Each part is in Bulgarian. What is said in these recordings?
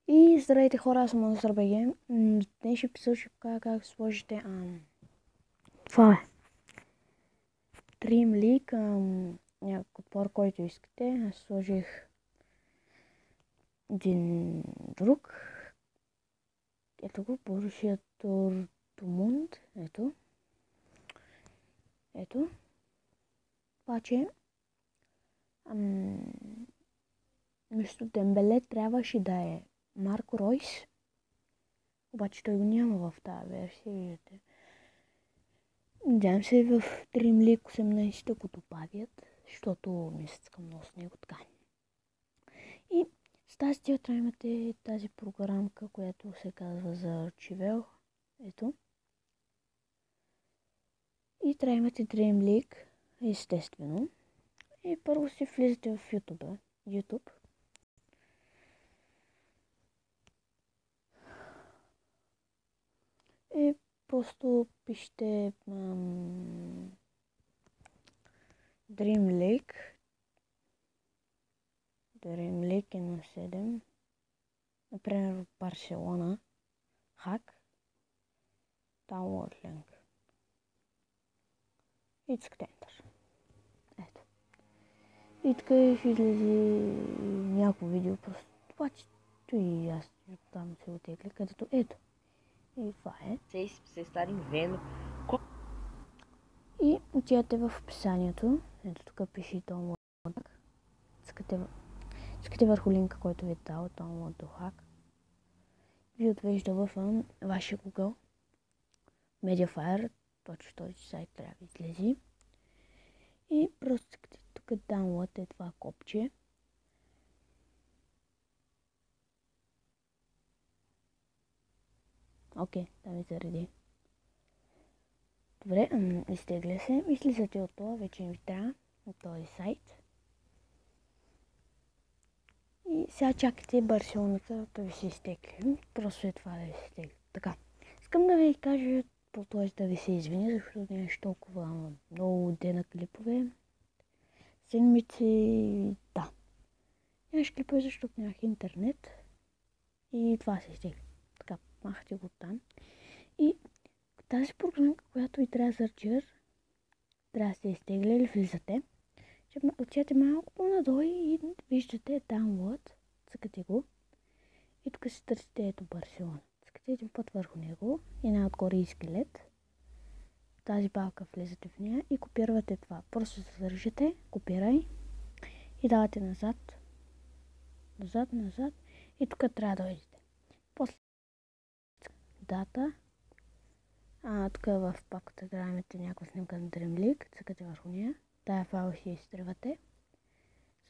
И здравейте хора, аз съм Монстър БГ. Днес ще пиша как сложите това е Dream League, някакъв отбор, който искате. Аз сложих един друг. Ето го, Борусия Дортмунд. Ето. Обаче, вместо Дембеле трябваше да е Марко Ройс. Обаче той го няма в тази версия, виждате. Надявам се в Dream League 18 да го добавят, защото ми се иска много с него така. И с тази трябва имате тази програмка, която се казва за Archivel. Ето. И трябва имате Dream League, естествено. И първо си влизате в YouTube. И просто пишете Dream League 1.7. Например, Барселона. Хак. Download link. И цъкате Enter. Ето. И така ще излезе някакво видео. Просто обаче и аз там се отегля, където ето. И това е. Se estarem vendo. И отивате в описанието. Ето тук пише Download. Цъкате върху линка, който ви е дал Download до Hack. Ви отвежда в вашия Google. Mediafire. Точно този сайт трябва да излезе. И просто цъкате тук Download е това копче. Окей, да ми зареди. Добре, изтегля се. Излизате от това, вече ви трябва от този сайт. И сега чакайте Барселоната да ви се изтегли. Просто е това да ви се изтегли. Така, искам да ви кажа, т.е. да ви се извиня, защото нямаше толкова много дена клипове. Седмици, да. Нямаше клипове, защото нямах интернет. И това се изтегли. Така, махате го там. И тази програмка, която ви трябва за Archer, трябва да сте изтеглили, влизате. Отидете малко по-надолу и виждате Download. Цъкате го. И тук си търсите ето Барселона. Цъкате един път върху него и най-отгоре и скелет. Тази палка влизате в нея и копирате това. Просто задържите, копирай и давате назад. Назад. И тук трябва да дойдете. После дата. Тук в папката трябва да имате някаква снимка на Dream League. Цъкате върху нея. Тая файл си изтривате.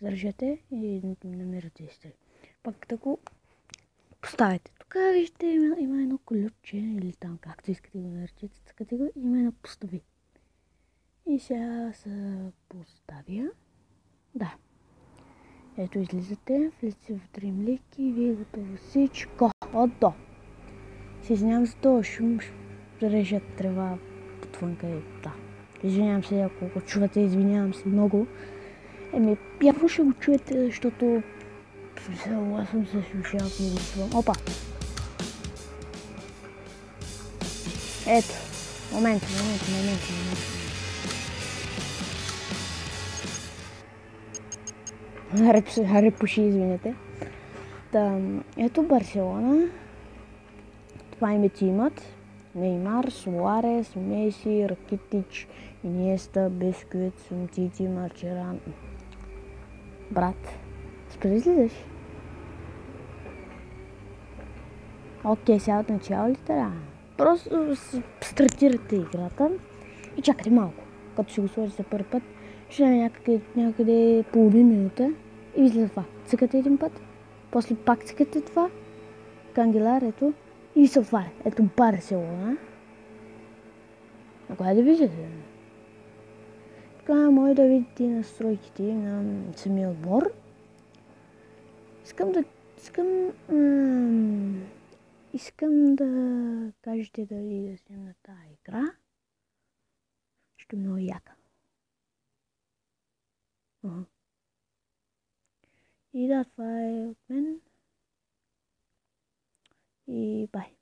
Задържате и намирате изтри. Пак да го поставите. Тук виждате има едно ключе или там както искате го наречете. Цъкате го и има едно постави. И сега се поставя. Да. Ето излизате, влизате в Dream League и ви е готово всичко. До. Се извинявам за това шум, режат трева отвънка и да. Извинявам се, ако го чувате, извинявам се много. Явно ще го чуете, защото аз съм се слушалки и това. Опа! Ето. Момент. Репуши, извинете. Ето Барселона. Това името имат. Неймар, Суарес, Меси, Ракитич, Иниеста, Бесквит, Умтити, Марчеран. Брат, спри излизаш? Окей, сега от начало ли трябва? Просто стартирате играта и чакате малко. Като си го сложите за първи път, ще е някъде половин минута и ви излиза това. Цъкате един път, после пак цъкате това, Кангелар, ето, и се отваря. Ето Барселона. Ако да виждате. Така може да видите настройките на самия отбор. Искам да кажете дали да снимам на тази игра. Ще е много яка. И да, това е от мен. и бай!